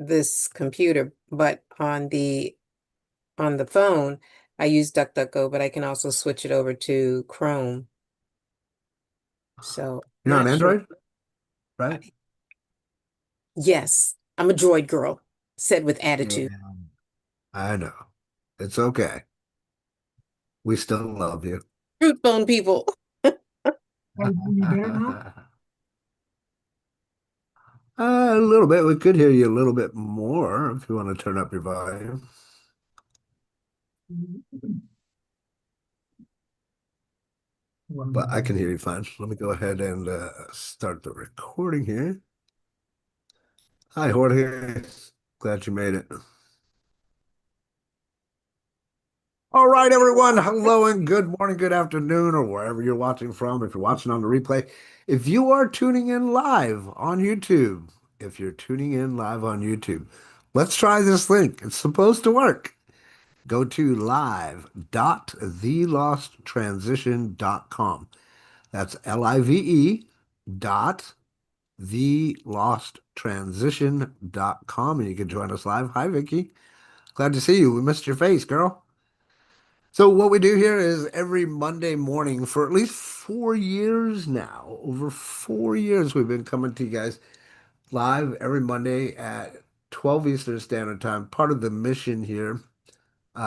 this computer, but on the phone, I use DuckDuckGo, but I can also switch it over to Chrome. So You're on not sure. Android, right? Yes, I'm a droid girl, said with Yeah, attitude. I know. It's okay. We still love you. Fruit phone people. Can you hear me better now? A little bit. We could hear you a little bit more if you want to turn up your volume, but I can hear you fine. Let me go ahead and start the recording here. Hi, Jorge. Glad you made it. All right, everyone. Hello and good morning, good afternoon, or wherever you're watching from. If you're watching on the replay, if you are tuning in live on YouTube, if you're tuning in live on YouTube, let's try this link. It's supposed to work. Go to live.thelosttransition.com. That's LIVE dot thelosttransition.com. And you can join us live. Hi, Vicky. Glad to see you. We missed your face, girl. So what we do here is every Monday morning for at least 4 years now, over 4 years, we've been coming to you guys live every Monday at 12 Eastern Standard Time. Part of the mission here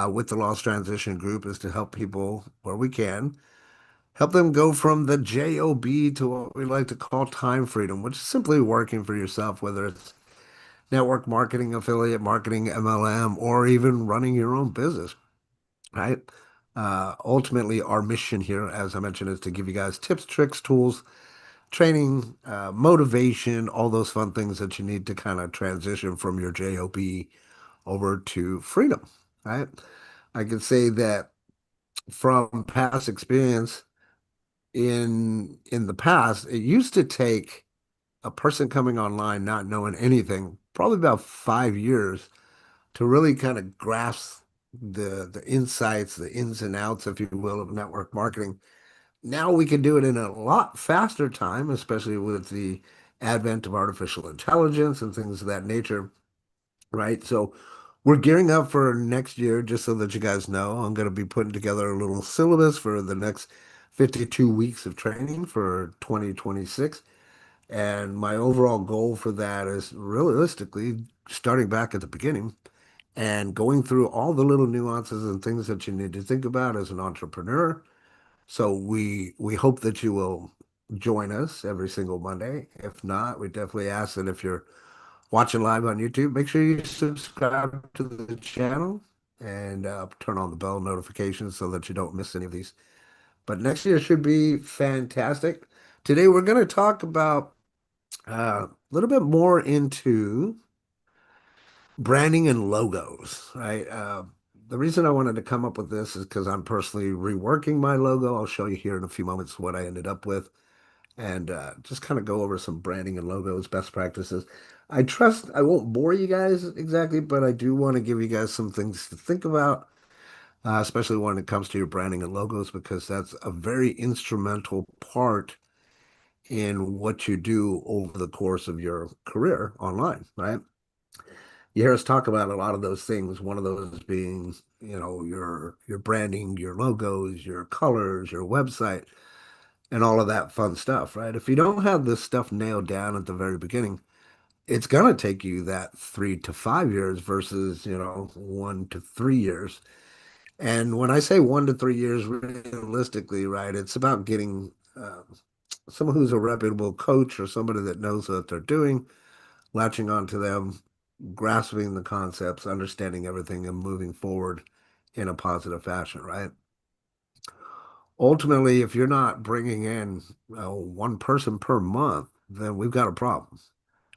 with the Lost Transition Group is to help people where we can, help them go from the job to what we like to call time freedom, which is simply working for yourself, whether it's network marketing, affiliate marketing, MLM, or even running your own business, right? Ultimately, our mission here, as I mentioned, is to give you guys tips, tricks, tools, training, motivation, all those fun things that you need to kind of transition from your job over to freedom, right? I can say that from past experience in the past, it used to take a person coming online not knowing anything, probably about 5 years to really kind of grasp the insights, the ins and outs, if you will, of network marketing. Now we can do it in a lot faster time, especially with the advent of artificial intelligence and things of that nature, right? So we're gearing up for next year, just so that you guys know. I'm going to be putting together a little syllabus for the next 52 weeks of training for 2026. And my overall goal for that is realistically starting back at the beginning and going through all the little nuances and things that you need to think about as an entrepreneur. So we hope that you will join us every single Monday. If not, we definitely ask that if you're watching live on YouTube, make sure you subscribe to the channel and turn on the bell notifications so that you don't miss any of these. But next year should be fantastic. Today we're going to talk about a little bit more into branding and logos, right? The reason I wanted to come up with this is because I'm personally reworking my logo. I'll show you here in a few moments what I ended up with and just kind of go over some branding and logos, best practices. I trust I won't bore you guys exactly, but I do want to give you guys some things to think about, especially when it comes to your branding and logos, because that's a very instrumental part in what you do over the course of your career online, right? You hear us talk about a lot of those things. One of those being, your branding, your logos, your colors, your website, and all of that fun stuff, right? If you don't have this stuff nailed down at the very beginning, it's gonna take you that 3 to 5 years versus, 1 to 3 years. And when I say 1 to 3 years, realistically, right, it's about getting someone who's a reputable coach or somebody that knows what they're doing, latching onto them, grasping the concepts, understanding everything, and moving forward in a positive fashion, right? Ultimately, if you're not bringing in one person per month, then we've got a problem.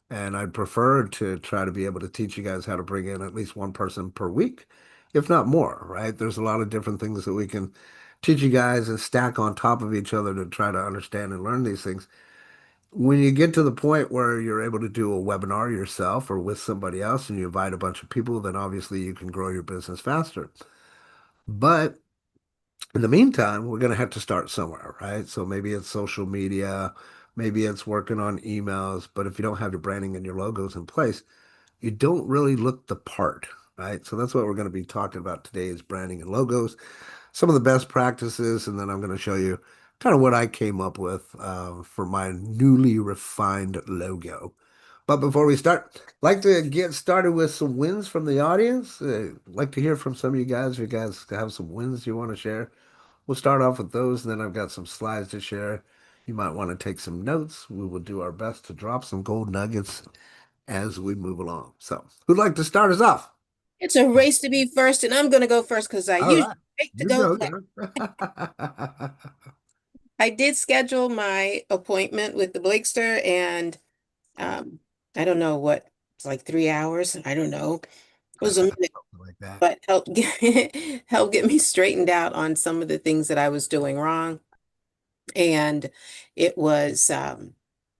And I'd prefer to try to be able to teach you guys how to bring in at least one person per week, if not more, right? There's a lot of different things that we can teach you guys and stack on top of each other to try to understand and learn these things. When you get to the point where you're able to do a webinar yourself or with somebody else and you invite a bunch of people, then obviously you can grow your business faster. But in the meantime, we're going to have to start somewhere, right? So maybe it's social media, maybe it's working on emails, but if you don't have your branding and your logos in place, you don't really look the part, right? So that's what we're going to be talking about today is branding and logos, some of the best practices, and then I'm going to show you kind of what I came up with for my newly refined logo. But before we start, like to get started with some wins from the audience. Like to hear from some of you guys. If you guys have some wins you want to share, we'll start off with those, and then I've got some slides to share. You might want to take some notes. We will do our best to drop some gold nuggets as we move along. So, who'd like to start us off? It's a race to be first, and I'm going to go first because I All usually right, hate to you go go last. there. I did schedule my appointment with the Blakester, and um, I don't know what, it's like 3 hours. I don't know. It was a minute, Something like that. but helped get, helped get me straightened out on some of the things that I was doing wrong. And it was um,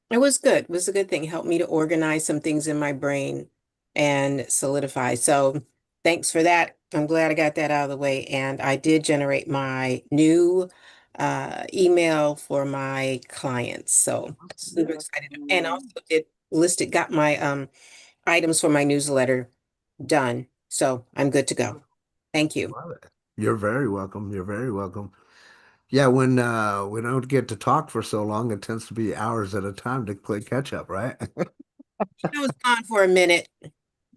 it was good. It was a good thing. It helped me to organize some things in my brain and solidify. So thanks for that. I'm glad I got that out of the way. And I did generate my new email for my clients. So super excited. And also did listed, got my items for my newsletter done. So I'm good to go. Thank you. Love it. You're very welcome. You're very welcome. Yeah, when we don't get to talk for so long, it tends to be hours at a time to play catch up, right? I was gone for a minute.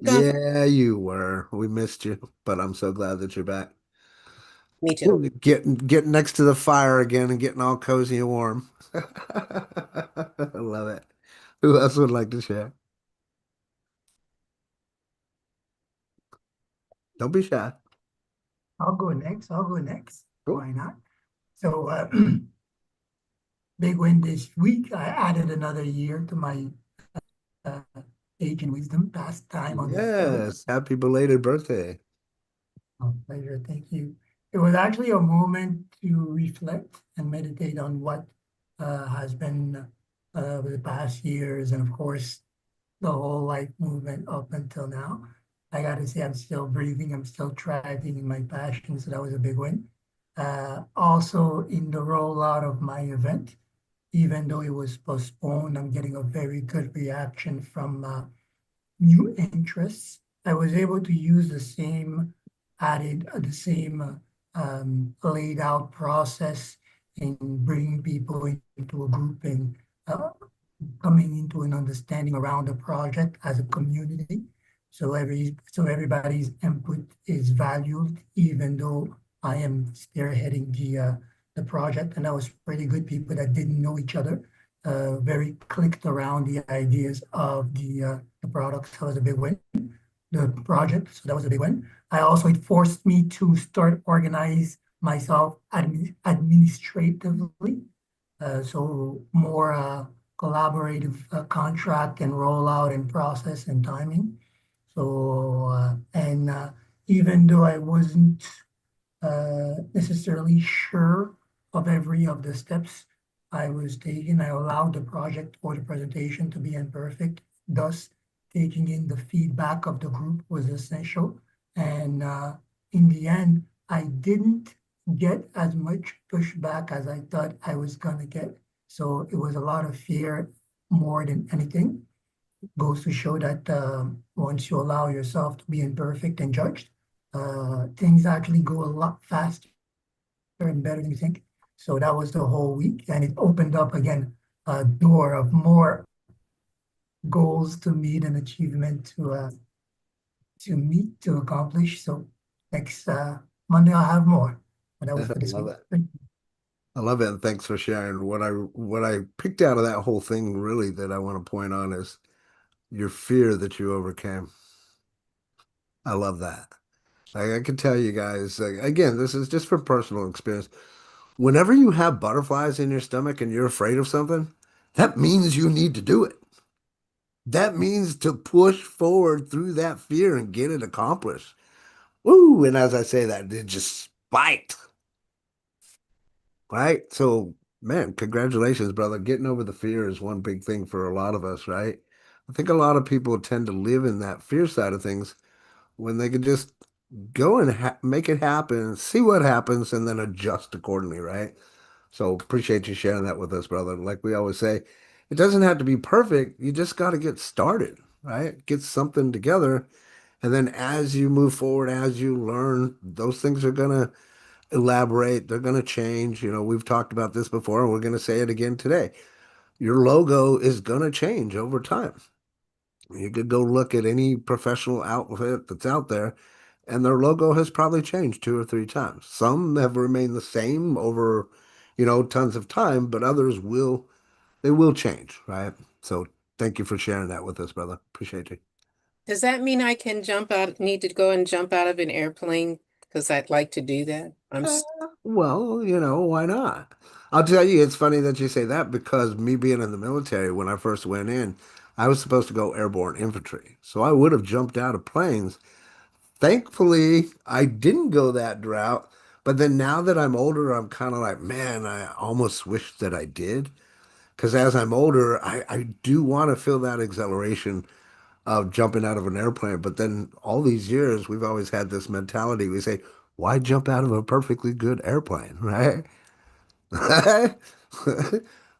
Gone for Yeah, you were. We missed you, but I'm so glad that you're back. me too. Well, getting next to the fire again and getting all cozy and warm. I love it. Who else would like to share? Don't be shy. I'll go next. I'll go next. Cool. Why not? So, big win this week. I added another year to my uh, age and wisdom pastime on this earth. Yes, happy belated birthday. Oh, pleasure. Thank you. It was actually a moment to reflect and meditate on what has been over the past years, and of course, the whole life movement up until now. I got to say, I'm still breathing. I'm still thriving in my passion. So that was a big win. Also, in the rollout of my event, even though it was postponed, I'm getting a very good reaction from new interests. I was able to use the same laid out process in bringing people into a group and uh, coming into an understanding around the project as a community. So everybody's input is valued, even though I am spearheading the project, and that was pretty good. People that didn't know each other, very clicked around the ideas of the product. So that was a big win. The project, so that was a big win. I also it forced me to start organize myself administratively, so more collaborative contract and rollout and process and timing. So, and even though I wasn't necessarily sure of every of the steps I was taking, I allowed the project or the presentation to be imperfect. Thus, taking in the feedback of the group was essential. And in the end, I didn't get as much pushback as I thought I was going to get. So it was a lot of fear more than anything. Goes to show that once you allow yourself to be imperfect and judged, things actually go a lot faster and better than you think. So that was the whole week, and it opened up again a door of more goals to meet and achievement to meet to accomplish. So next Monday I'll have more. But that I was for this love week. it. I love it, and thanks for sharing. What I picked out of that whole thing really that I want to point on is your fear that you overcame. I love that. I can tell you guys, again, this is just from personal experience. Whenever you have butterflies in your stomach and you're afraid of something, that means you need to do it. That means to push forward through that fear and get it accomplished. Woo! And as I say that, it just spiked, right? So, man, congratulations, brother. Getting over the fear is one big thing for a lot of us, right? I think a lot of people tend to live in that fear side of things when they could just go and ha make it happen, see what happens, and then adjust accordingly, right? So appreciate you sharing that with us, brother. Like we always say, it doesn't have to be perfect. You just got to get started. right? Get something together. And then as you move forward, as you learn, those things are gonna elaborate, they're gonna change. We've talked about this before, and we're gonna say it again today. Your logo is gonna change over time. You could go look at any professional outfit that's out there, and their logo has probably changed two or three times. Some have remained the same over, tons of time, but others they will change, right? So thank you for sharing that with us, brother. Appreciate you. Does that mean I can need to go and jump out of an airplane? Because I'd like to do that. Uh, well, why not? I'll tell you, it's funny that you say that because me being in the military, when I first went in, I was supposed to go airborne infantry. So I would have jumped out of planes. Thankfully, I didn't go that route. But then now that I'm older, I'm kind of like, man, I almost wish that I did. Because as I'm older, I do want to feel that exhilaration of jumping out of an airplane. But then all these years, we've always had this mentality. We say, why jump out of a perfectly good airplane, right?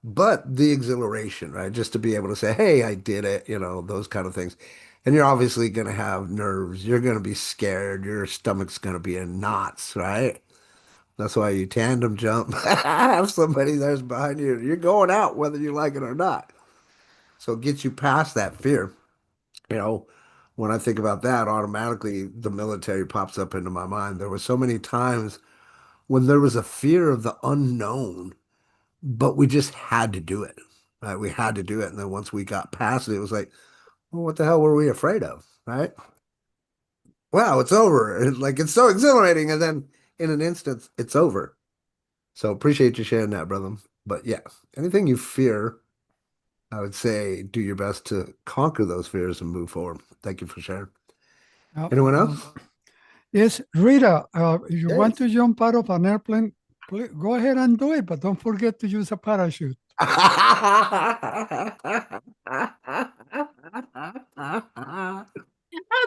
But the exhilaration, right? Just to be able to say, hey, I did it, those kind of things. And you're obviously going to have nerves. You're going to be scared. Your stomach's going to be in knots, right? That's why you tandem jump. Have somebody there's behind you. You're going out whether you like it or not. So it gets you past that fear. You know, when I think about that, automatically the military pops up into my mind. There were so many times when there was a fear of the unknown, but we just had to do it. Right? We had to do it. And then once we got past it, it was like, well, what the hell were we afraid of? Right? Wow, it's over. And like it's so exhilarating. And then in an instant, it's over. So appreciate you sharing that, brother. But yeah, anything you fear, I would say do your best to conquer those fears and move forward. Thank you for sharing. Uh, Anyone uh, else? yes, Rita, if you want Yes. to jump out of an airplane, go ahead and do it, but don't forget to use a parachute. I'll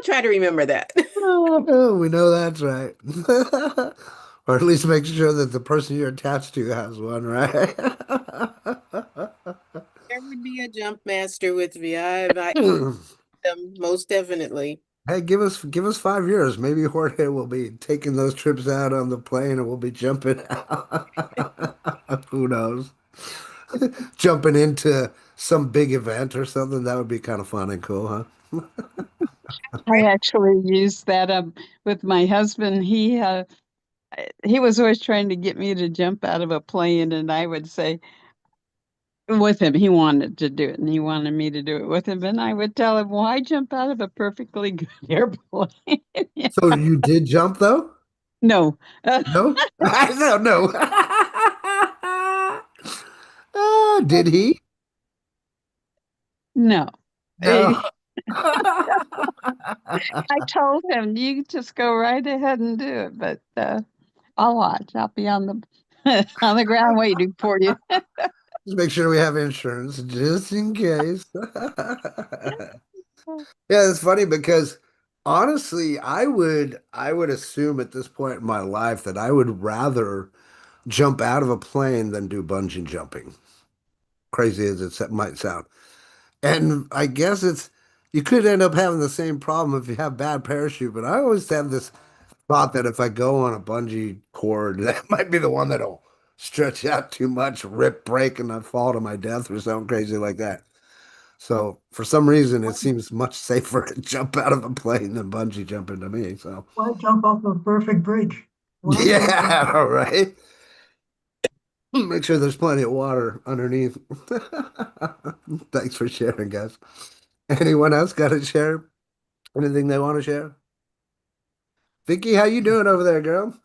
try to remember that. Oh, we know that's right. Or at least make sure that the person you're attached to has one, right? There would be a jump master with me. I most definitely. Hey, give us 5 years. Maybe Jorge will be taking those trips out on the plane and we'll be jumping out. Who knows? Jumping into some big event or something. That would be kind of fun and cool, huh? I actually used that with my husband. He was always trying to get me to jump out of a plane, and I would say with him, he wanted to do it, and he wanted me to do it with him, and I would tell him, "Why jump out of a perfectly good airplane?" Yeah. So you did jump though? No, No? I don't know. Did he? no. No. I told him, "You just go right ahead and do it," but I'll watch. I'll be on the on the ground waiting for you. Just make sure we have insurance just in case. Yeah, it's funny because honestly, I would assume at this point in my life that I would rather jump out of a plane than do bungee jumping. Crazy as it might sound. And I guess you could end up having the same problem if you have bad parachute, but I always have this thought that if I go on a bungee cord, that might be the one that'll stretch out too much, rip, break, and I fall to my death or something crazy like that. So for some reason, it seems much safer to jump out of a plane than bungee jumping to me. So Why jump off a perfect bridge? Why go jump yeah, off? all right. Make sure there's plenty of water underneath. Thanks for sharing, guys. Anyone else got to share anything they want to share? Vicky, how you doing over there, girl?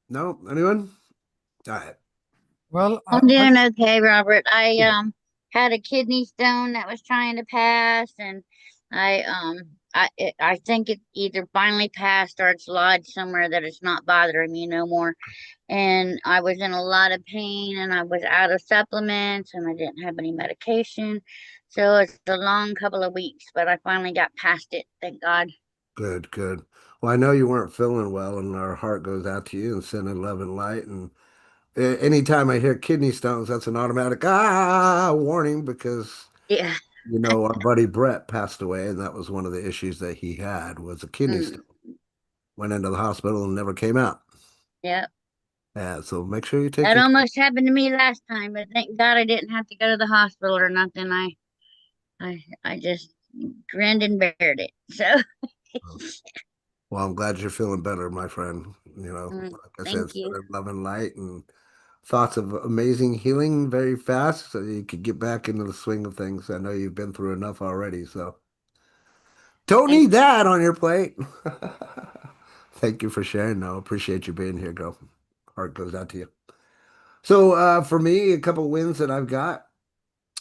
No, anyone? All right. Well, I'm doing okay, Robert. I had a kidney stone that was trying to pass, and I think it either finally passed or it's lodged somewhere that it's not bothering me no more. And I was in a lot of pain, and I was out of supplements, and I didn't have any medication. So it's a long couple of weeks, but I finally got past it, thank God. Good, good. Well, I know you weren't feeling well, and our heart goes out to you and sending love and light. And Anytime I hear kidney stones, that's an automatic warning because Yeah. our buddy Brett passed away, and that was one of the issues that he had was a kidney stone. Mm. Went into the hospital and never came out. Yep. Yeah, so make sure you take That your. almost happened to me last time, but thank God I didn't have to go to the hospital or nothing. I just grinned and bared it. So Well, I'm glad you're feeling better, my friend. mm, Like I said, thank spread you. love and light and thoughts of amazing healing very fast so you could get back into the swing of things. I know you've been through enough already, so don't Thank need that on your plate. Thank you for sharing. No, appreciate you being here, girl. Heart goes out to you. So, for me, a couple wins that I've got.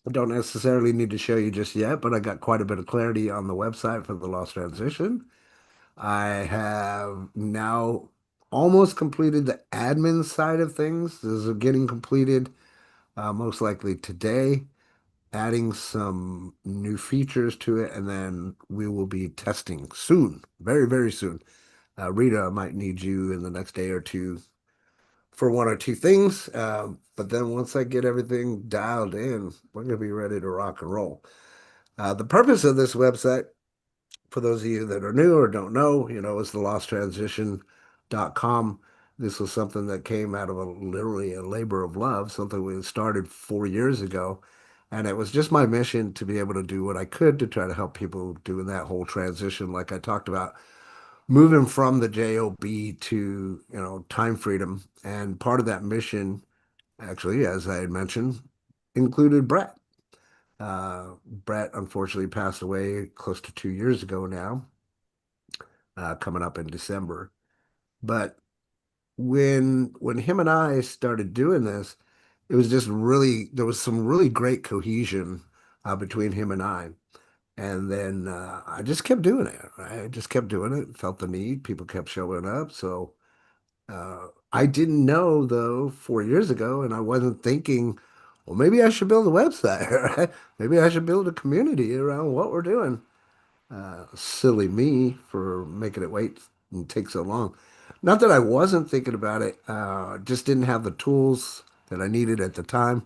I don't necessarily need to show you just yet, but I got quite a bit of clarity on the website for the lost transition. I have now almost completed the admin side of things. This is getting completed most likely today, adding some new features to it, and then we will be testing soon, very, very soon. Rita, I might need you in the next day or two for one or two things. But then once I get everything dialed in, we're going to be ready to rock and roll. The purpose of this website, for those of you that are new or don't know, is the losttransition.com. This was something that came out of literally a labor of love, something we started 4 years ago. And it was just my mission to be able to do what I could to try to help people doing that whole transition, like I talked about, moving from the job to time freedom. And part of that mission, actually, as I had mentioned, included Brett. Brett unfortunately passed away close to 2 years ago now, coming up in December. But when him and I started doing this, it was just really there was some really great cohesion between him and I. And then I just kept doing it. Right? I just kept doing it. Felt the need. People kept showing up. So I didn't know though 4 years ago, and I wasn't thinking, well, maybe I should build a website. Right? Maybe I should build a community around what we're doing. Silly me for making it wait and take so long. Not that I wasn't thinking about it, just didn't have the tools that I needed at the time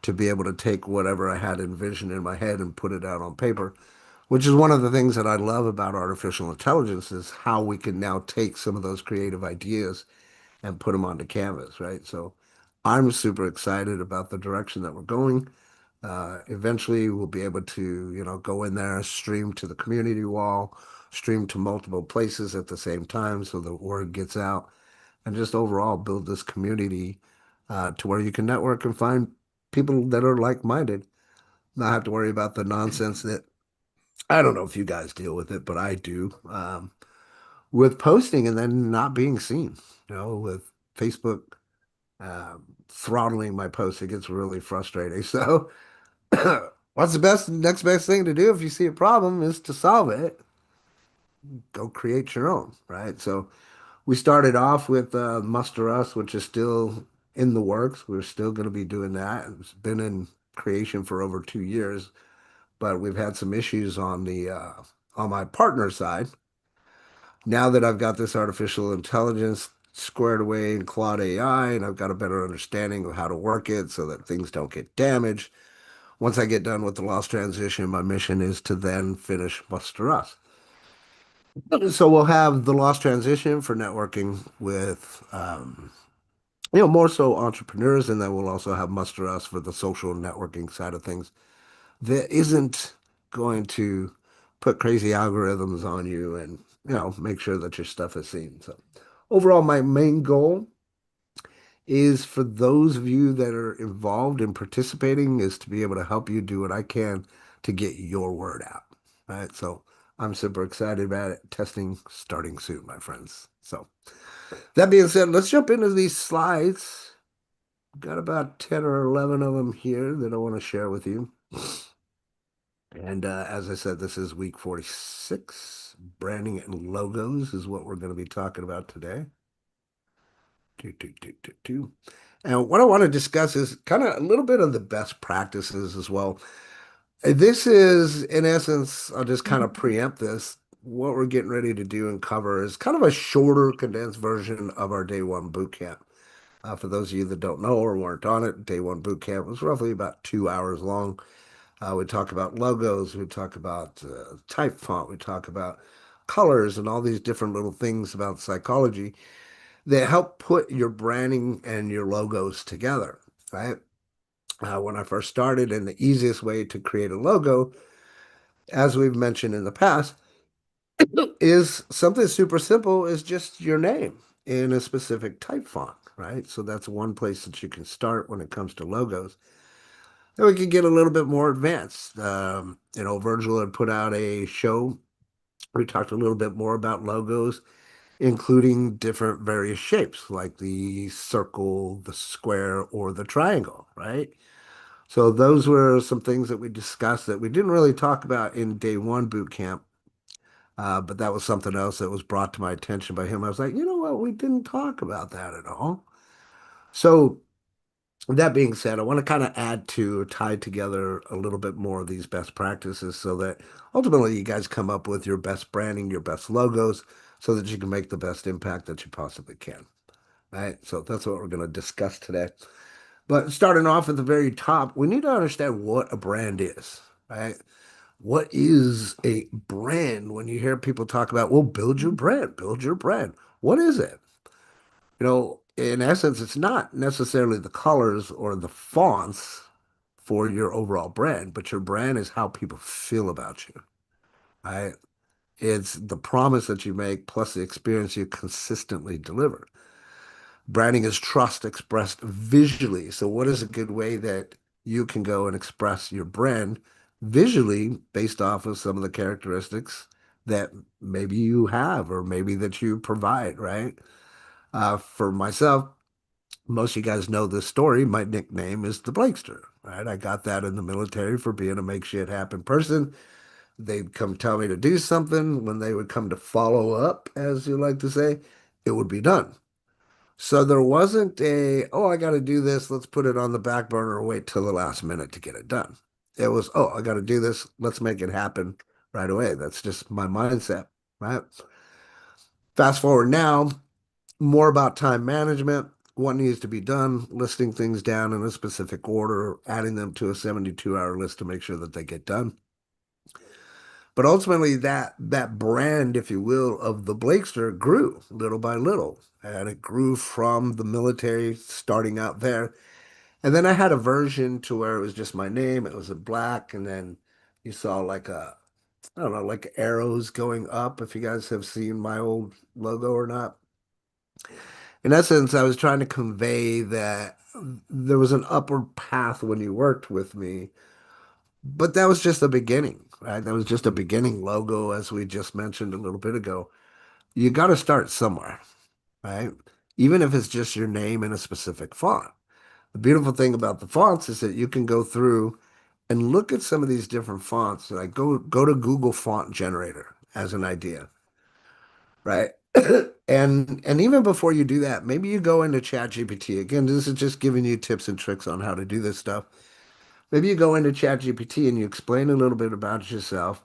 to be able to take whatever I had envisioned in my head and put it out on paper, which is one of the things that I love about artificial intelligence is how we can now take some of those creative ideas and put them onto canvas, right? So I'm super excited about the direction that we're going. Eventually, we'll be able to, go in there, stream to the community wall, stream to multiple places at the same time so the word gets out, and just overall build this community to where you can network and find people that are like-minded. Not have to worry about the nonsense that I don't know if you guys deal with it, but I do. With posting and then not being seen, with Facebook throttling my posts, it gets really frustrating. So what's the next best thing to do if you see a problem is to solve it. Go create your own, right? So we started off with Muster Us, which is still in the works. We're still going to be doing that. It's been in creation for over 2 years, but we've had some issues on my partner side. Now that I've got this artificial intelligence squared away in Claude AI, and I've got a better understanding of how to work it so that things don't get damaged. Once I get done with the lost transition, my mission is to then finish Buster Us. So we'll have the lost transition for networking with, more so entrepreneurs, and then we'll also have Muster Us for the social networking side of things. That isn't going to put crazy algorithms on you and, make sure that your stuff is seen. So overall, my main goal is for those of you that are involved in participating is to be able to help you do what I can to get your word out. Right. So I'm super excited about it. Testing starting soon, my friends. So that being said, let's jump into these slides. Got about 10 or 11 of them here that I want to share with you. And as I said, this is week 46. Branding and logos is what we're going to be talking about today. And what I want to discuss is kind of a little bit of the best practices as well. This is, in essence, I'll just kind of preempt this. What we're getting ready to do and cover is kind of a shorter, condensed version of our day one boot camp. For those of you that don't know or weren't on it, day one boot camp was roughly about 2 hours long. We talk about logos, we talk about type font, we talk about colors and all these different little things about psychology that help put your branding and your logos together, right? When I first started, and the easiest way to create a logo, as we've mentioned in the past, is something super simple, is just your name in a specific type font, right? So that's one place that you can start when it comes to logos. Then we can get a little bit more advanced. Virgil had put out a show. We talked a little bit more about logos, including different various shapes like the circle, the square, or the triangle, right? So those were some things that we discussed that we didn't really talk about in day one boot camp. But that was something else that was brought to my attention by him. I was like, you know what? We didn't talk about that at all. So that being said, I want to kind of add to tie together a little bit more of these best practices so that ultimately you guys come up with your best branding, your best logos, so that you can make the best impact that you possibly can. Right? So that's what we're going to discuss today. But starting off at the very top, we need to understand what a brand is, right? What is a brand when you hear people talk about, well, build your brand, build your brand? What is it? In essence, it's not necessarily the colors or the fonts for your overall brand, but your brand is how people feel about you, right? It's the promise that you make plus the experience you consistently deliver. Branding is trust expressed visually. So, what is a good way that you can go and express your brand visually based off of some of the characteristics that maybe you have or maybe that you provide, right? For myself, most of you guys know this story. My nickname is the Blakester, right? I got that in the military for being a make shit happen person. They'd come tell me to do something. When they would come to follow up, as you like to say, it would be done. So there wasn't oh, I got to do this. Let's put it on the back burner or wait till the last minute to get it done. It was, oh, I got to do this. Let's make it happen right away. That's just my mindset, right? Fast forward now, more about time management, what needs to be done, listing things down in a specific order, adding them to a 72-hour list to make sure that they get done. But ultimately, that brand, if you will, of the Blakester grew little by little, and it grew from the military starting out there. And then I had a version to where it was just my name. It was in black, and then you saw like I don't know, like arrows going up. If you guys have seen my old logo or not. In essence, I was trying to convey that there was an upward path when you worked with me, but that was just the beginning, right? That was just a beginning logo, as we just mentioned a little bit ago. You got to start somewhere, right? Even if it's just your name in a specific font. The beautiful thing about the fonts is that you can go through and look at some of these different fonts. Like go to Google Font Generator as an idea, right? And even before you do that, maybe you go into ChatGPT. Again, this is just giving you tips and tricks on how to do this stuff. Maybe you go into ChatGPT and you explain a little bit about yourself,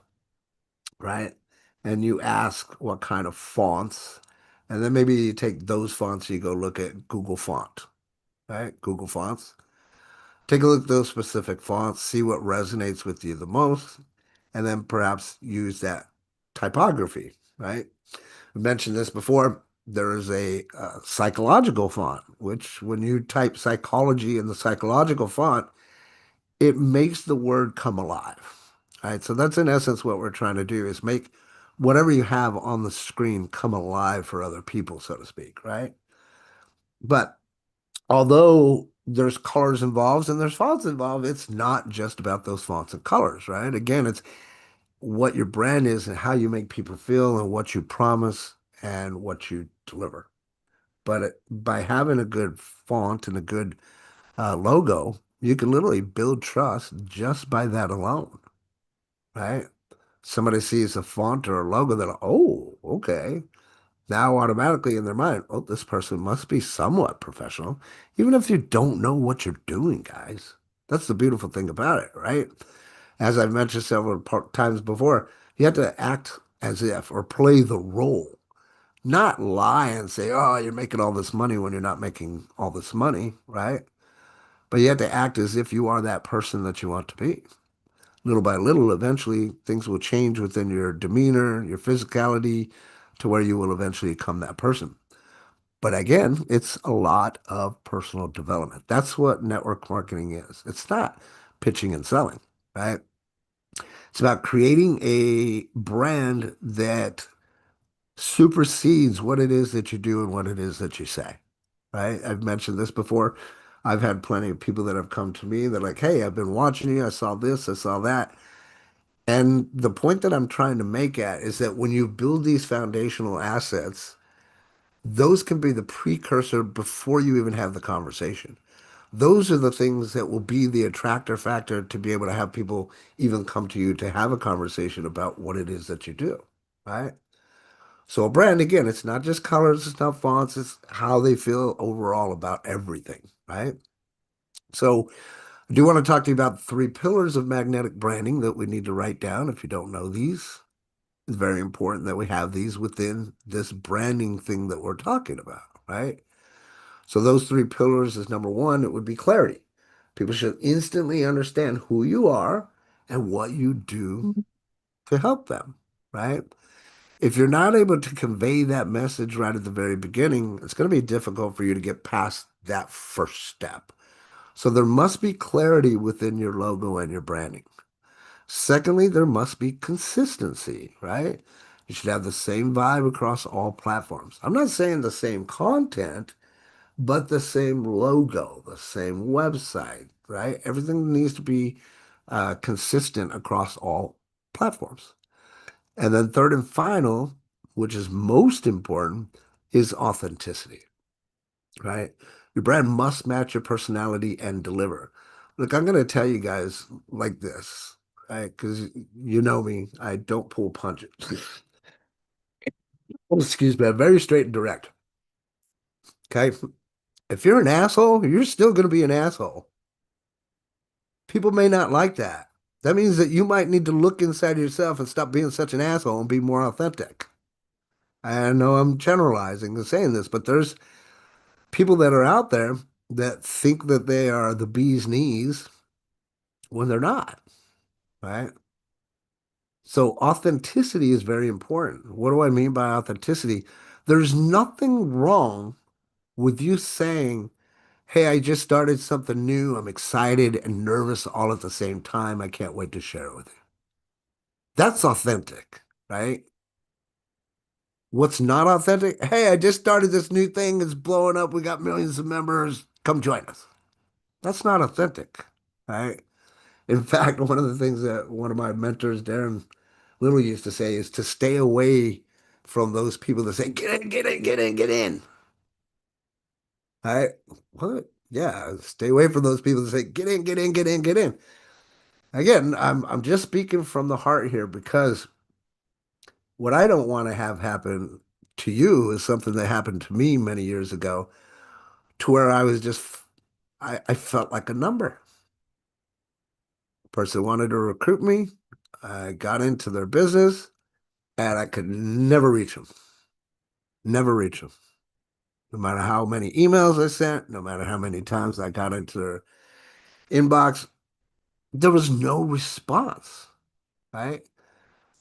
right? And you ask what kind of fonts, and then maybe you take those fonts, you go look at Google Font, right? Google Fonts. Take a look at those specific fonts, see what resonates with you the most, and then perhaps use that typography, right? I mentioned this before. There is a psychological font, which when you type psychology in the psychological font, it makes the word come alive. All right. So that's in essence what we're trying to do is make whatever you have on the screen come alive for other people, so to speak, right? But although there's colors involved and there's fonts involved, it's not just about those fonts and colors, right? Again, it's what your brand is and how you make people feel and what you promise and what you deliver. But by having a good font and a good logo, you can literally build trust just by that alone, right? Somebody sees a font or a logo, they're like, oh, okay. Now automatically in their mind, oh, this person must be somewhat professional, even if you don't know what you're doing, guys. That's the beautiful thing about it, right? As I've mentioned several times before, you have to act as if or play the role. Not lie and say, oh, you're making all this money when you're not making all this money, right? But you have to act as if you are that person that you want to be. Little by little, eventually things will change within your demeanor, your physicality, to where you will eventually become that person. But again, it's a lot of personal development. That's what network marketing is. It's not pitching and selling, right? It's about creating a brand that supersedes what it is that you do and what it is that you say, right? I've mentioned this before. I've had plenty of people that have come to me. They're like, hey, I've been watching you. I saw this, I saw that. And the point that I'm trying to make at is that when you build these foundational assets, those can be the precursor before you even have the conversation. Those are the things that will be the attractor factor to be able to have people even come to you to have a conversation about what it is that you do, right? So a brand, again, it's not just colors, it's not fonts, it's how they feel overall about everything, right? So I do want to talk to you about 3 pillars of magnetic branding that we need to write down if you don't know these. It's very important that we have these within this branding thing that we're talking about, right? So those 3 pillars is number one, it would be clarity. People should instantly understand who you are and what you do Mhm. to help them, right? If you're not able to convey that message right at the very beginning, it's going to be difficult for you to get past that first step. So there must be clarity within your logo and your branding. Secondly, there must be consistency, right? You should have the same vibe across all platforms. I'm not saying the same content, but the same logo, the same website, right? Everything needs to be consistent across all platforms. And then third and final, which is most important, is authenticity, right? Your brand must match your personality and deliver. Look, I'm going to tell you guys like this, right? Because you know me, I don't pull punches. Oh, excuse me, I'm very straight and direct. Okay. If you're an asshole, you're still going to be an asshole. People may not like that. That means that you might need to look inside yourself and stop being such an asshole and be more authentic. I know I'm generalizing and saying this, but there's people that are out there that think that they are the bee's knees when they're not, right? So authenticity is very important. What do I mean by authenticity? There's nothing wrong with you saying, hey, I just started something new. I'm excited and nervous all at the same time. I can't wait to share it with you. That's authentic, right? What's not authentic? Hey, I just started this new thing. It's blowing up. We got millions of members. Come join us. That's not authentic, right? In fact, one of the things that one of my mentors, Darren Little, used to say is to stay away from those people that say, get in, get in, get in, get in. Right? What? Yeah, stay away from those people that say, get in, get in, get in, get in. Again, I'm just speaking from the heart here because what I don't want to have happen to you is something that happened to me many years ago, to where I was just, I felt like a number. Person wanted to recruit me. I got into their business and I could never reach them. Never reach them. No matter how many emails I sent, no matter how many times I got into their inbox, there was no response, right?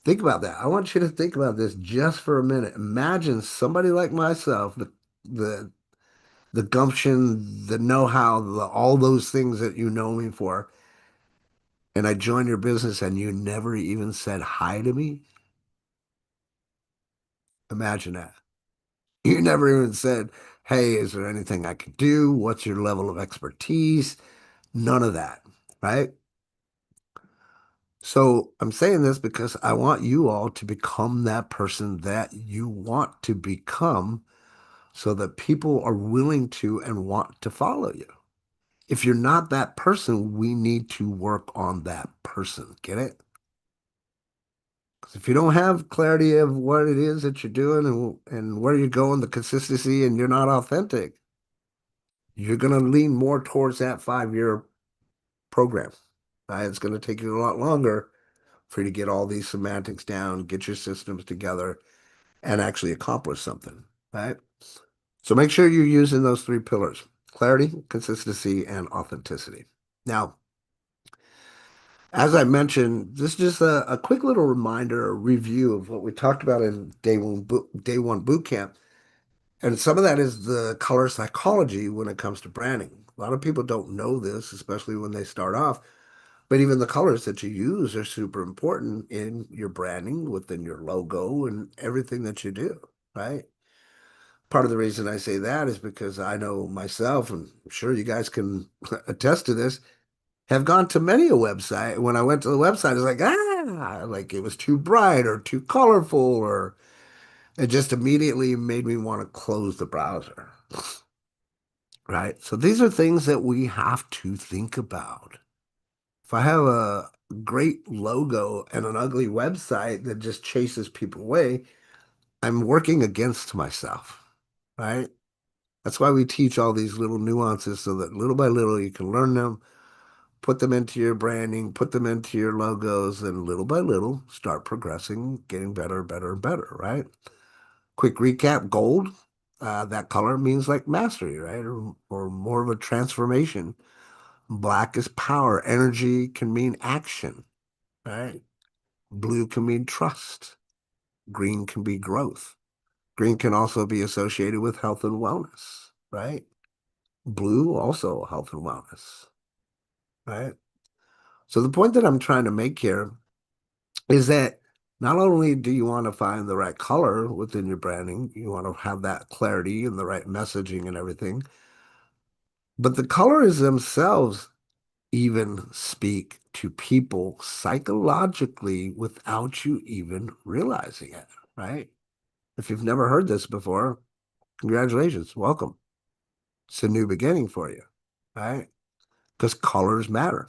Think about that. I want you to think about this just for a minute. Imagine somebody like myself, the the gumption, the know-how, all those things that you know me for, and I joined your business and you never even said hi to me. Imagine that. You never even said, hey, is there anything I could do? What's your level of expertise? None of that, right? So I'm saying this because I want you all to become that person that you want to become so that people are willing to and want to follow you. If you're not that person, we need to work on that person. Get it? 'Cause if you don't have clarity of what it is that you're doing and where you're going, the consistency, and you're not authentic, you're going to lean more towards that 5-year program. Right? It's going to take you a lot longer for you to get all these semantics down, get your systems together, and actually accomplish something, right? So make sure you're using those three pillars: clarity, consistency, and authenticity. Now, as I mentioned, this is just a quick little reminder, a review of what we talked about in day one boot camp. And some of that is the color psychology when it comes to branding. A lot of people don't know this, especially when they start off. But even the colors that you use are super important in your branding, within your logo, and everything that you do, right? Part of the reason I say that is because I know myself, and I'm sure you guys can attest to this, have gone to many a website. When I went to the website, it's like, like it was too bright or too colorful, or it just immediately made me want to close the browser, right? So these are things that we have to think about. If I have a great logo and an ugly website that just chases people away, I'm working against myself, right? That's why we teach all these little nuances so that little by little you can learn them, put them into your branding, put them into your logos, and little by little start progressing, getting better, better, and better, right? Quick recap: gold, that color means like mastery, right? Or more of a transformation. Black is power. Energy can mean action, right? Blue can mean trust. Green can be growth. Green can also be associated with health and wellness, right? Blue also health and wellness, right? So the point that I'm trying to make here is that not only do you want to find the right color within your branding, you want to have that clarity and the right messaging and everything, but the colors themselves even speak to people psychologically without you even realizing it, right? If you've never heard this before, congratulations, welcome. It's a new beginning for you, right? Because colors matter.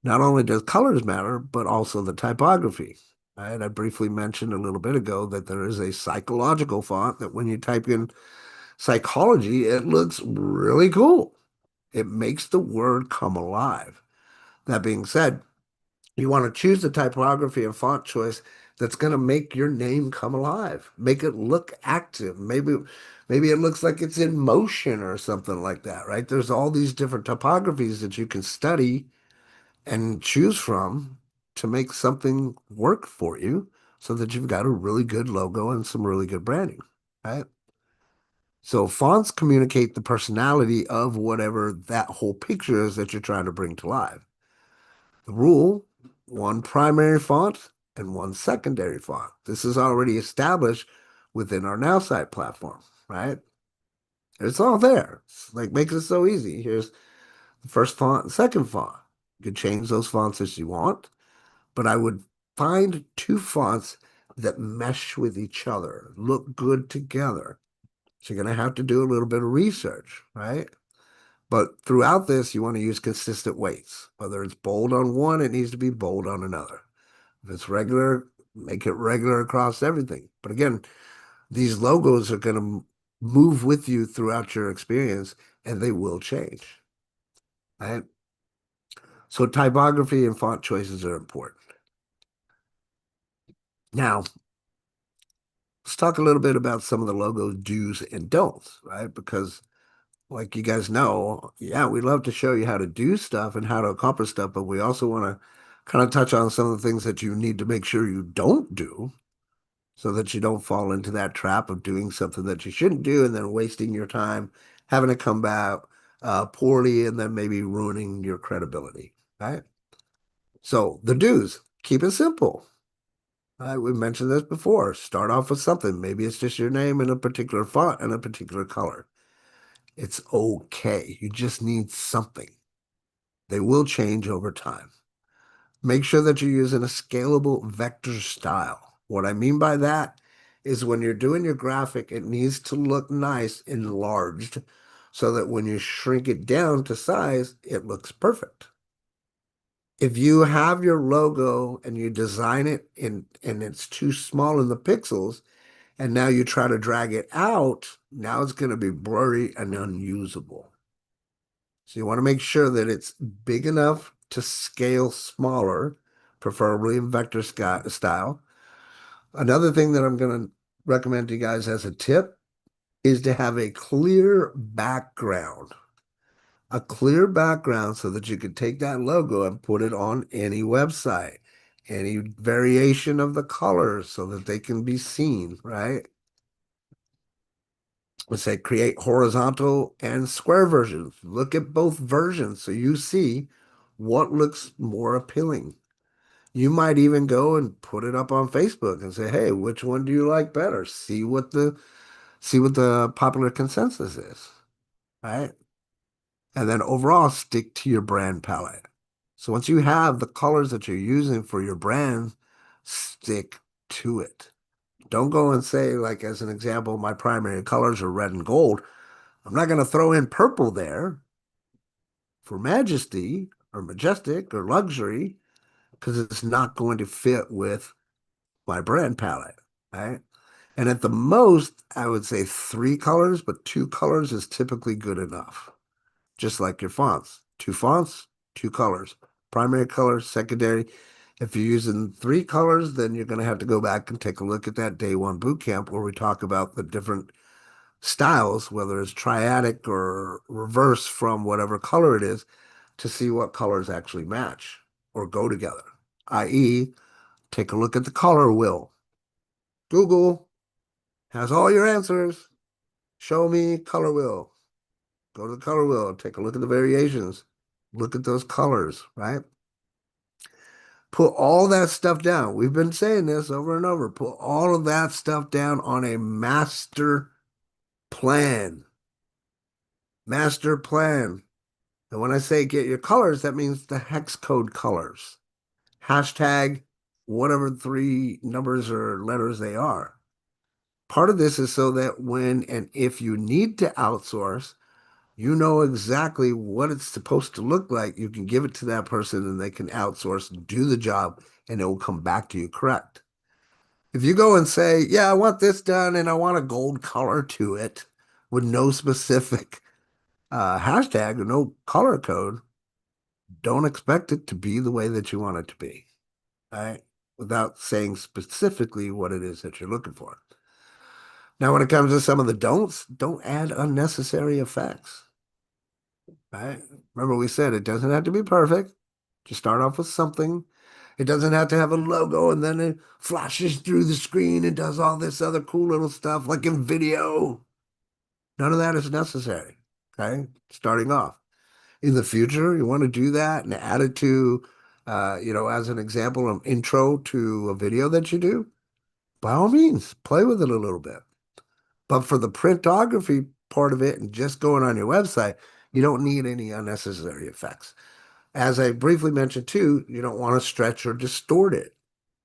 Not only does colors matter, but also the typography. Right? I briefly mentioned a little bit ago that there is a psychological font that when you type in psychology, it looks really cool. It makes the word come alive. That being said, you want to choose the typography and font choice that's going to make your name come alive, make it look active. Maybe it looks like it's in motion or something like that, right? There's all these different typographies that you can study and choose from to make something work for you so that you've got a really good logo and some really good branding, right? So fonts communicate the personality of whatever that whole picture is that you're trying to bring to life. The rule: one primary font and one secondary font. This is already established within our Now Site platform, right? It's all there. It's like makes it so easy. Here's the first font and second font. You can change those fonts as you want, but I would find two fonts that mesh with each other, look good together. So you're going to have to do a little bit of research, right? But throughout this, you want to use consistent weights. Whether it's bold on one, it needs to be bold on another. If it's regular, make it regular across everything. But again, these logos are going to move with you throughout your experience and they will change, right? So typography and font choices are important. Now, let's talk a little bit about some of the logo do's and don'ts, right? Because like you guys know, yeah, we love to show you how to do stuff and how to accomplish stuff, but we also want to kind of touch on some of the things that you need to make sure you don't do so that you don't fall into that trap of doing something that you shouldn't do and then wasting your time, having to come back poorly, and then maybe ruining your credibility, right? So the do's: keep it simple. We mentioned this before. Start off with something. Maybe it's just your name in a particular font and a particular color. It's okay. You just need something. They will change over time. Make sure that you're using a scalable vector style. What I mean by that is when you're doing your graphic, it needs to look nice enlarged so that when you shrink it down to size, it looks perfect. If you have your logo and you design it in and it's too small in the pixels, and now you try to drag it out, now it's going to be blurry and unusable. So you want to make sure that it's big enough to scale smaller, preferably in vector style, Another thing that I'm going to recommend to you guys as a tip is to have a clear background. A clear background so that you can take that logo and put it on any website, any variation of the colors so that they can be seen, right? Let's say create horizontal and square versions. Look at both versions so you see what looks more appealing. You might even go and put it up on Facebook and say, "Hey, which one do you like better?" See what the popular consensus is, right? And then overall stick to your brand palette. So once you have the colors that you're using for your brand, stick to it. Don't go and say, like, as an example, my primary colors are red and gold. I'm not going to throw in purple there for majesty or majestic or luxury because it's not going to fit with my brand palette, right? And at the most, I would say 3 colors, but 2 colors is typically good enough. Just like your fonts. 2 fonts, 2 colors. Primary color, secondary. If you're using 3 colors, then you're going to have to go back and take a look at that day one boot camp where we talk about the different styles, whether it's triadic or reverse from whatever color it is, to see what colors actually match or go together. I.e., take a look at the color wheel. Google has all your answers. Show me color wheel. Go to the color wheel, take a look at the variations, look at those colors, right? Put all that stuff down. We've been saying this over and over. Put all of that stuff down on a master plan. Master plan. And when I say get your colors, that means the hex code colors. Hashtag whatever 3 numbers or letters they are. Part of this is so that when and if you need to outsource, you know exactly what it's supposed to look like. You can give it to that person and they can outsource, do the job, and it will come back to you correct. If you go and say, yeah, I want this done and I want a gold color to it with no specific hashtag or no color code, don't expect it to be the way that you want it to be, right? Without saying specifically what it is that you're looking for. Now, when it comes to some of the don'ts, don't add unnecessary effects. Right? Remember, we said it doesn't have to be perfect. Just start off with something. It doesn't have to have a logo and then it flashes through the screen and does all this other cool little stuff like in video. None of that is necessary. Okay? Starting off. In the future, you want to do that and add it to, as an example, an intro to a video that you do. By all means, play with it a little bit. But for the printography part of it and just going on your website, you don't need any unnecessary effects. As I briefly mentioned too, you don't want to stretch or distort it.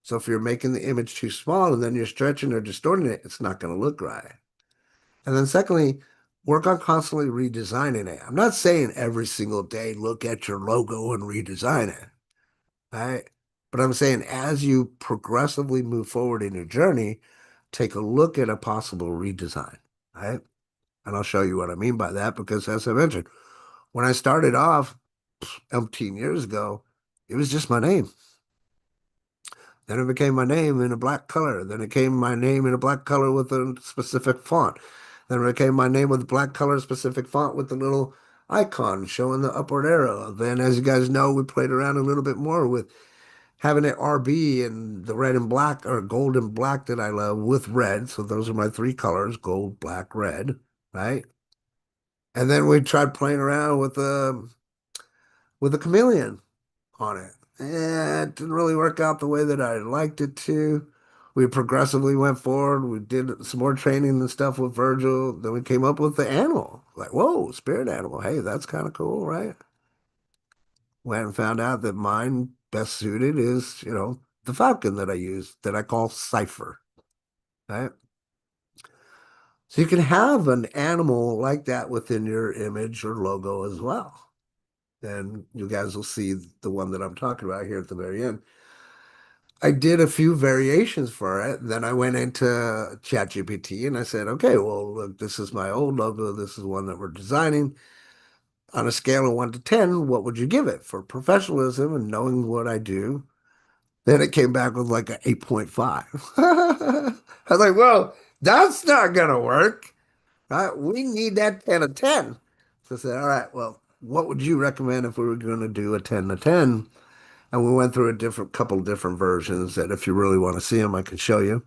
So if you're making the image too small and then you're stretching or distorting it, it's not going to look right. And then secondly, work on constantly redesigning it. I'm not saying every single day look at your logo and redesign it, right? But I'm saying as you progressively move forward in your journey, take a look at a possible redesign, right? And I'll show you what I mean by that because as I mentioned, when I started off umpteen years ago, it was just my name. Then it became my name in a black color. Then it became my name in a black color with a specific font. Then it became my name with a black color specific font with the little icon showing the upward arrow. Then, as you guys know, we played around a little bit more with having it RB and the red and black or gold and black that I love with red. So those are my 3 colors, gold, black, red, right? And then we tried playing around with a chameleon on it. And it didn't really work out the way that I liked it to. We progressively went forward. We did some more training and stuff with Virgil. Then we came up with the animal. Like, whoa, spirit animal. Hey, that's kind of cool, right? Went and found out that mine best suited is, the falcon that I use that I call Cipher, right? So you can have an animal like that within your image or logo as well. And you guys will see the one that I'm talking about here at the very end. I did a few variations for it. Then I went into ChatGPT and I said, okay, well, look, this is my old logo. This is one that we're designing. On a scale of 1 to 10, what would you give it for professionalism and knowing what I do? Then it came back with like an 8.5. I was like, well, that's not gonna work, right? We need that 10 of 10. So I said, all right, well, what would you recommend if we were going to do a 10 to 10? And we went through a different couple different versions that if you really want to see them, I can show you.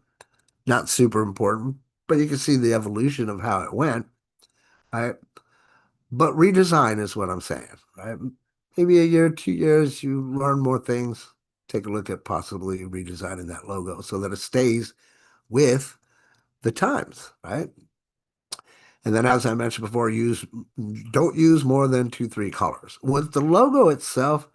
Not super important, but you can see the evolution of how it went, right? But redesign is what I'm saying, right? Maybe a year, 2 years, you learn more things. Take a look at possibly redesigning that logo so that it stays with the times, right? And then, as I mentioned before, don't use more than two, three colors. With the logo itself,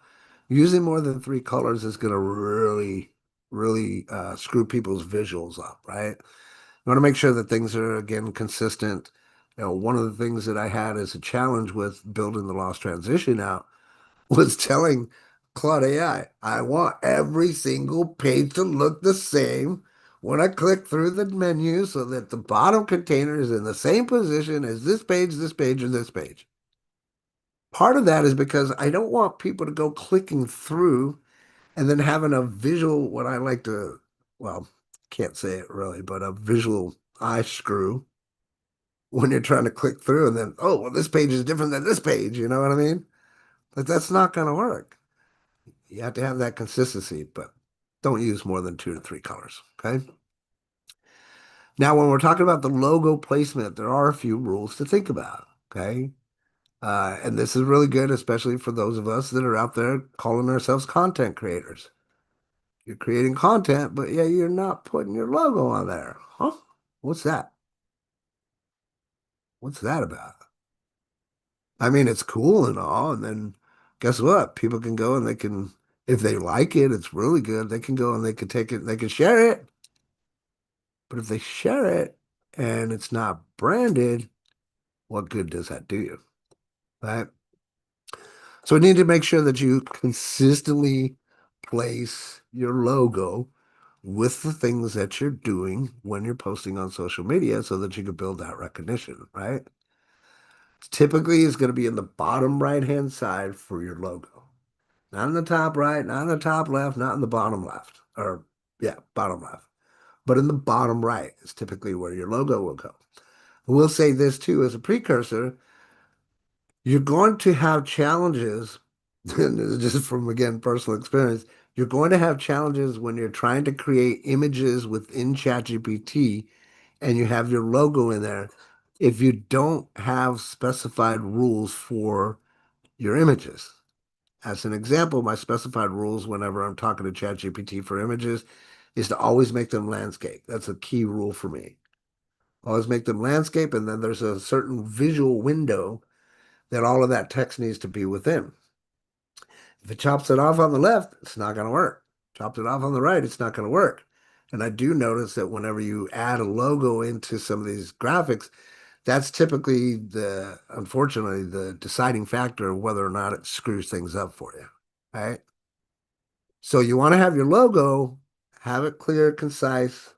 using more than three colors is going to really screw people's visuals up, right? You want to make sure that things are again consistent. One of the things that I had as a challenge with building the lost transition out was telling Claude AI, I want every single page to look the same when I click through the menu so that the bottom container is in the same position as this page, or this page. Part of that is because I don't want people to go clicking through and then having a visual, what I like to, well, can't say it really, but a visual eye screw when you're trying to click through and then, oh, well, this page is different than this page. You know what I mean? But that's not going to work. You have to have that consistency, but don't use more than two to three colors. Okay. Now, when we're talking about the logo placement, there are a few rules to think about. Okay. And this is really good, especially for those of us that are out there calling ourselves content creators. You're creating content, but yeah, you're not putting your logo on there. Huh? What's that? What's that about? I mean, it's cool and all. And then guess what? People can go and they can, if they like it, it's really good. They can go and they can take it, they can share it. But if they share it and it's not branded, what good does that do you? Right? So we need to make sure that you consistently place your logo with the things that you're doing when you're posting on social media so that you can build that recognition, right? Typically, it's going to be in the bottom right-hand side for your logo. Not in the top right, not in the top left, not in the bottom left. Or, yeah, bottom left. But in the bottom right is typically where your logo will go. We'll say this too as a precursor. You're going to have challenges, and this is just from, again, personal experience. You're going to have challenges when you're trying to create images within ChatGPT and you have your logo in there if you don't have specified rules for your images. As an example, my specified rules whenever I'm talking to ChatGPT for images is to always make them landscape. That's a key rule for me. Always make them landscape, and then there's a certain visual window that all of that text needs to be within. If it chops it off on the left, it's not going to work. Chopped it off on the right, it's not going to work. And I do notice that whenever you add a logo into some of these graphics, that's typically unfortunately, the deciding factor of whether or not it screws things up for you, right? So you want to have your logo, have it clear, concise,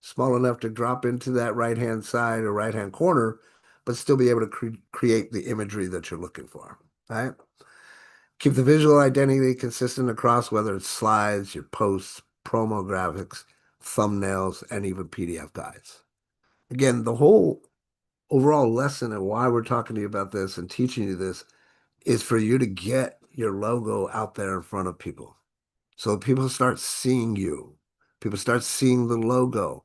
small enough to drop into that right-hand side or right-hand corner, but still be able to create the imagery that you're looking for, right? Keep the visual identity consistent across whether it's slides, your posts, promo graphics, thumbnails, and even PDF guides. Again, the whole overall lesson and why we're talking to you about this and teaching you this is for you to get your logo out there in front of people. So people start seeing you. People start seeing the logo.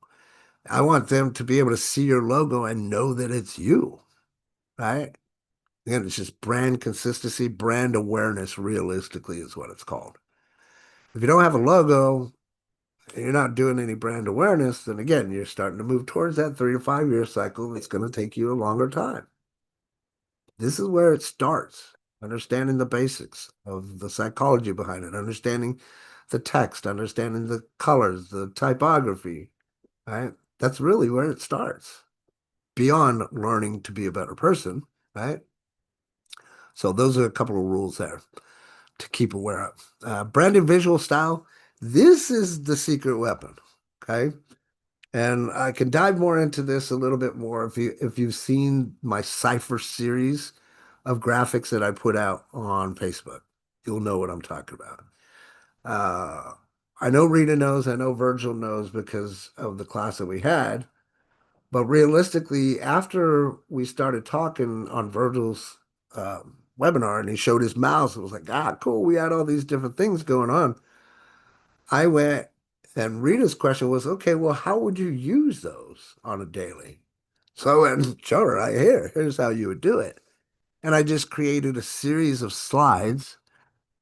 I want them to be able to see your logo and know that it's you, right? Again, it's just brand consistency, brand awareness, realistically, is what it's called. If you don't have a logo and you're not doing any brand awareness, then again, you're starting to move towards that 3 to 5 year cycle. It's going to take you a longer time. This is where it starts. Understanding the basics of the psychology behind it, understanding the text, understanding the colors, the typography, right? That's really where it starts. Beyond learning to be a better person, right? So those are a couple of rules there to keep aware of. Branding visual style. This is the secret weapon. Okay. And I can dive more into this a little bit more if you've seen my Cipher series of graphics that I put out on Facebook. You'll know what I'm talking about. Uh, I know Rita knows, I know Virgil knows because of the class that we had. But realistically, after we started talking on Virgil's webinar and he showed his mouse, it was like, ah, cool. We had all these different things going on. I went, and Rita's question was, okay, well, how would you use those on a daily? So I went, sure, right here. Here's how you would do it. And I just created a series of slides.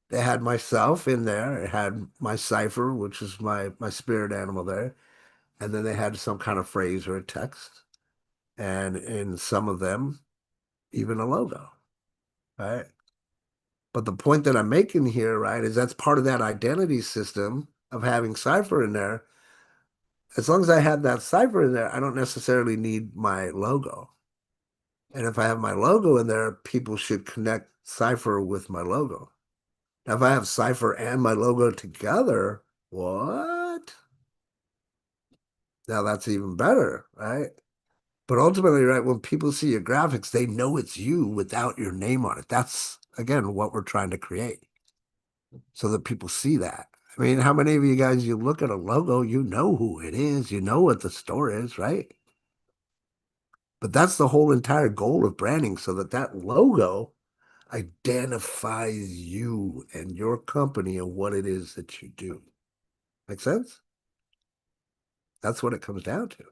They had myself in there. It had my cipher, which is my spirit animal there. And then they had some kind of phrase or a text. And in some of them, even a logo, right? But the point that I'm making here, right, is that's part of that identity system of having cipher in there. As long as I have that cipher in there, I don't necessarily need my logo. And if I have my logo in there, people should connect cipher with my logo. Now, if I have cipher and my logo together, what? Now that's even better, right? But ultimately, right, when people see your graphics, they know it's you without your name on it. That's, again, what we're trying to create so that people see that. I mean, how many of you guys, you look at a logo, you know who it is, you know what the store is, right? But that's the whole entire goal of branding, so that that logo identifies you and your company and what it is that you do. Make sense? That's what it comes down to.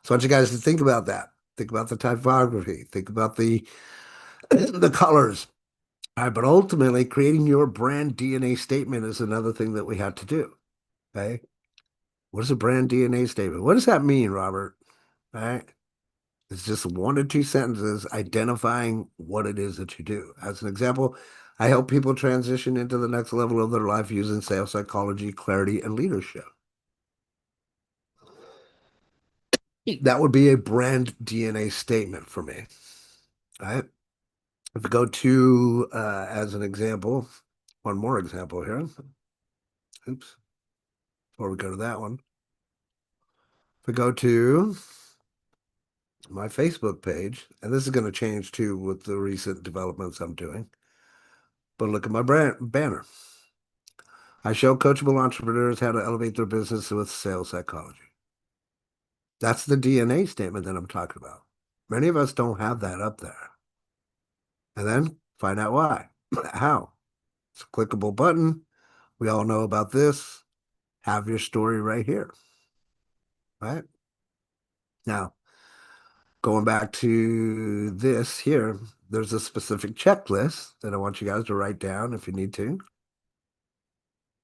So I want you guys to think about that. Think about the typography. Think about the the colors. All right, but ultimately, creating your brand DNA statement is another thing that we have to do. Okay. What is a brand DNA statement? What does that mean, Robert? All right. It's just one or two sentences identifying what it is that you do. As an example, I help people transition into the next level of their life using sales psychology, clarity, and leadership. That would be a brand DNA statement for me. All right. If we go to, as an example, one more example here. Oops. Before we go to that one. If we go to my Facebook page, and this is going to change too with the recent developments I'm doing. But look at my brand banner. I show coachable entrepreneurs how to elevate their business with sales psychology. That's the DNA statement that I'm talking about. Many of us don't have that up there. And then find out why. How? It's a clickable button. We all know about this. Have your story right here. Right? Now, going back to this here, there's a specific checklist that I want you guys to write down if you need to.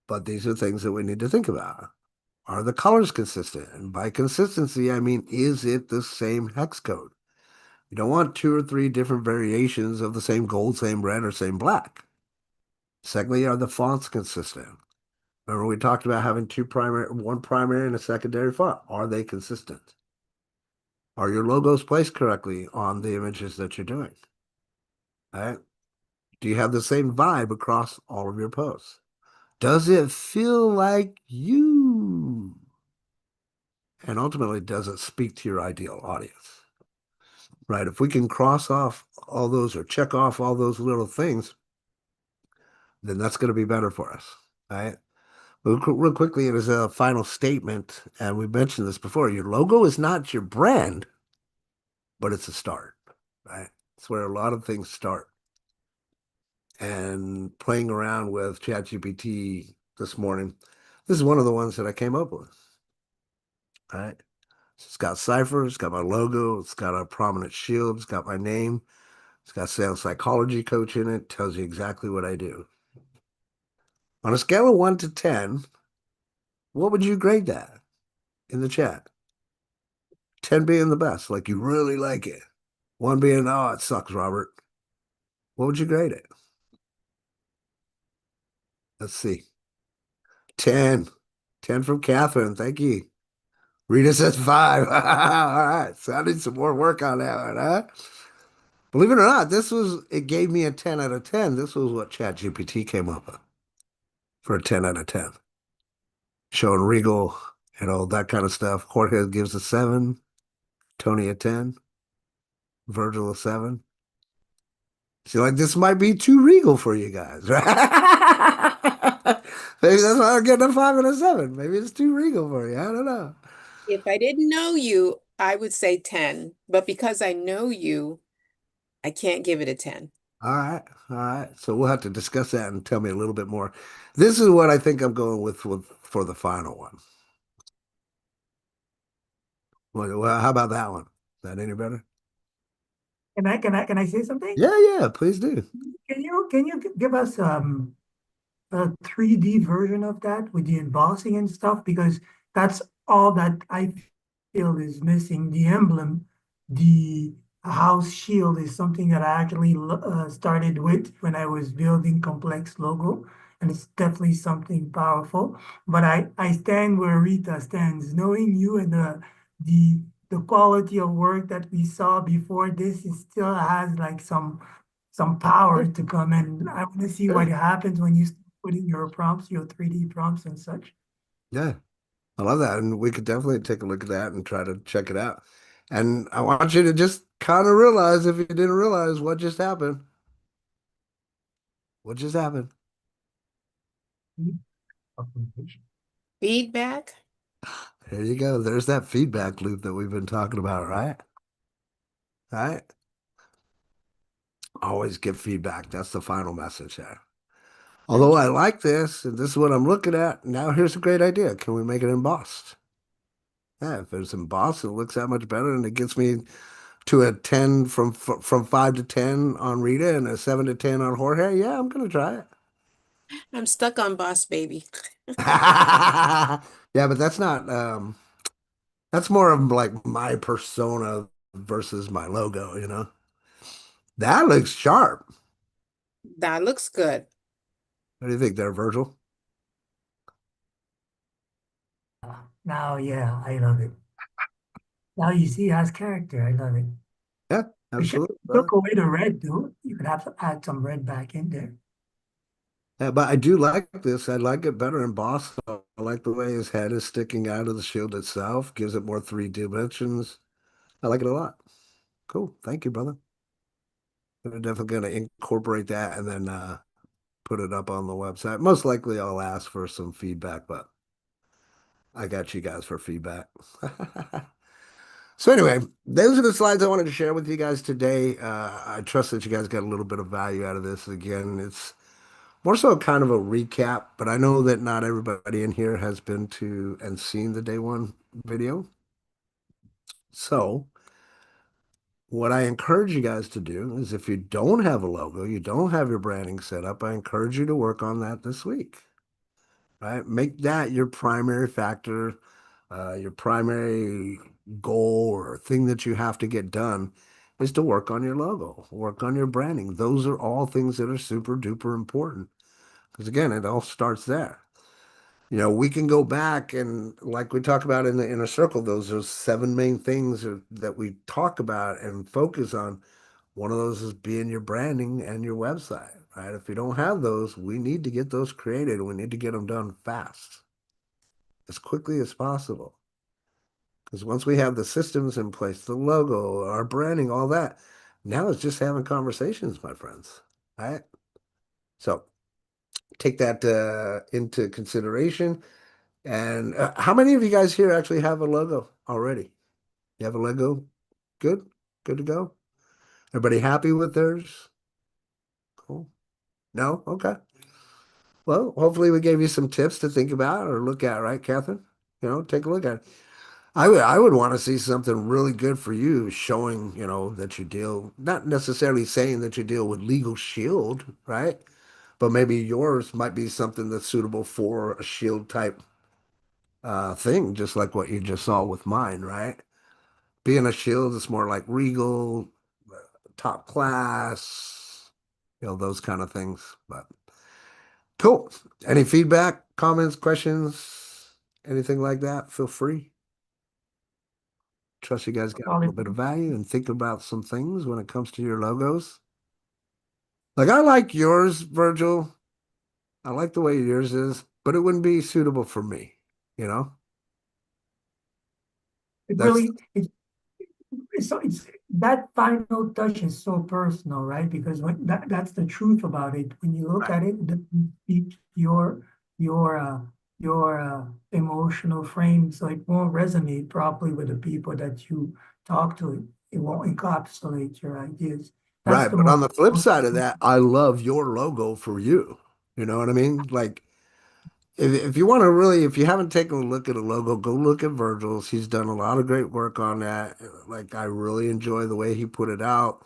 But these are things that we need to think about. Are the colors consistent? And by consistency, I mean, is it the same hex code? You don't want two or three different variations of the same gold, same red, or same black. Secondly, are the fonts consistent? Remember, we talked about having one primary and a secondary font. Are they consistent? Are your logos placed correctly on the images that you're doing? All right. Do you have the same vibe across all of your posts? Does it feel like you? And ultimately, does it speak to your ideal audience? Right? If we can cross off all those or check off all those little things, then that's going to be better for us. Right? Real quickly, it is a final statement, and we mentioned this before. Your logo is not your brand, but it's a start. Right? It's where a lot of things start. And playing around with ChatGPT this morning, this is one of the ones that I came up with. All right. It's got cipher, it's got my logo, it's got a prominent shield, it's got my name, it's got sales psychology coach in it, tells you exactly what I do. On a scale of 1 to 10, what would you grade that in the chat? 10 being the best, like you really like it. 1 being, oh, it sucks, Robert. What would you grade it? Let's see. 10. 10 from Catherine. Thank you. Rita says 5. All right. So I need some more work on that one, huh? Believe it or not, it gave me a 10 out of 10. This was what ChatGPT came up with for a 10 out of 10. Showing Regal, that kind of stuff. Jorge gives a 7, Tony a 10, Virgil a 7. So like, this might be too regal for you guys, right? Maybe that's why I'm getting a 5 and a 7. Maybe it's too regal for you. I don't know. If I didn't know you, I would say 10, but because I know you, I can't give it a 10. All right. All right. So we'll have to discuss that and tell me a little bit more. This is what I think I'm going with for the final one. Well, how about that one? Is that any better? Can I say something? Yeah, yeah, please do. Can you give us a 3D version of that with the embossing and stuff? Because that's all that I feel is missing. The emblem, the house shield is something that I actually started with when I was building complex logo, and it's definitely something powerful. But I stand where Rita stands, knowing you and the the quality of work that we saw before this, it still has like some power to come in. I want to see what happens when you put in your prompts, your 3D prompts and such. Yeah, I love that. And we could definitely take a look at that and try to check it out. And I want you to just kind of realize if you didn't realize what just happened. What just happened? Feedback? There you go. There's that feedback loop that we've been talking about, right? Right? Always give feedback. That's the final message there. Although I like this, and this is what I'm looking at, now here's a great idea. Can we make it embossed? Yeah, if it's embossed, it looks that much better, and it gets me to a 10 from 5 to 10 on Rita and a 7 to 10 on Jorge. Yeah, I'm gonna try it. I'm stuck on Boss Baby. Yeah, but that's not that's more of like my persona versus my logo, you know. That looks sharp. That looks good. What do you think there, Virgil? Now, yeah, I love it. Now you see it has character. I love it. Yeah, It should absolutely, brother. took away the red, though. You could have to add some red back in there. Yeah, but I do like this. I like it better in Boss. I like the way his head is sticking out of the shield itself. Gives it more three dimensions. I like it a lot. Cool. Thank you, brother. We're definitely going to incorporate that and then put it up on the website. Most likely I'll ask for some feedback, but I got you guys for feedback. So anyway, those are the slides I wanted to share with you guys today. I trust that you guys got a little bit of value out of this. Again, it's more so kind of a recap, but I know that not everybody in here has been to and seen the day one video. So what I encourage you guys to do is if you don't have a logo, you don't have your branding set up, I encourage you to work on that this week, right? Make that your primary factor, your primary goal or thing that you have to get done is to work on your logo, work on your branding. Those are all things that are super duper important because again, it all starts there. You know, we can go back and like we talk about in the inner circle, those are seven main things that we talk about and focus on. One of those is being your branding and your website, right? If you don't have those, we need to get those created. We need to get them done fast, as quickly as possible. Because once we have the systems in place, the logo, our branding, all that, now it's just having conversations, my friends. All right. So take that into consideration. And how many of you guys here actually have a logo already? You have a logo? Good? Good to go? Everybody happy with theirs? Cool. No? Okay. Well, hopefully we gave you some tips to think about or look at, right, Catherine? You know, take a look at it. I would want to see something really good for you showing, you know, that you deal, not necessarily saying that you deal with legal shield, right? But maybe yours might be something that's suitable for a shield type thing, just like what you just saw with mine, right? Being a shield is more like regal, top class, you know, those kind of things. But cool. Any feedback, comments, questions, anything like that? Feel free. Trust you guys got a All little it- bit of value and think about some things when it comes to your logos. Like I like yours, Virgil. I like the way yours is, but it wouldn't be suitable for me, you know? It That's really, it's that final touch is so personal, right? Because when that's the truth about it. When you look right. at it, it doesn't speak your emotional frame, so it won't resonate properly with the people that you talk to. It won't encapsulate your ideas. That's Right. the But on most the flip side of important. that, I love your logo for you. You know what I mean? Like, if you want to really, if you haven't taken a look at a logo, go look at Virgil's. He's done a lot of great work on that. Like, I really enjoy the way he put it out,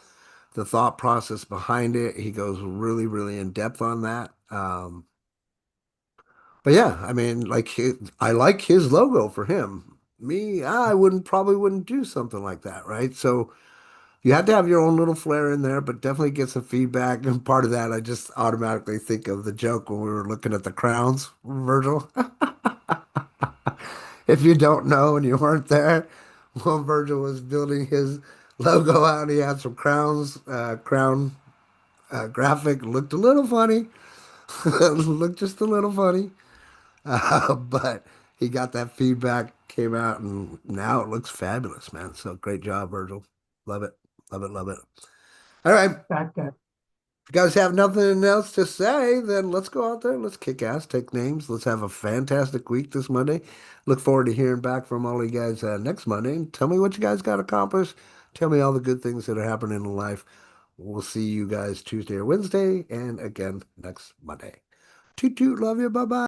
the thought process behind it. He goes really, really in depth on that. But yeah, I mean, like, I like his logo for him. Me, I probably wouldn't do something like that, right? So you have to have your own little flair in there, but definitely get some feedback. And part of that, I just automatically think of the joke when we were looking at the crowns, Virgil. If you don't know and you weren't there, when Virgil was building his logo out, he had some crown graphic. Looked a little funny, looked just a little funny, but he got that feedback, came out, and now it looks fabulous, man. So great job, Virgil. Love it, love it, love it. All right. That If you guys have nothing else to say, then let's go out there. Let's kick ass, take names. Let's have a fantastic week this Monday. Look forward to hearing back from all of you guys next Monday. And tell me what you guys got accomplished. Tell me all the good things that are happening in life. We'll see you guys Tuesday or Wednesday, and again next Monday. Toot toot, love you. Bye bye.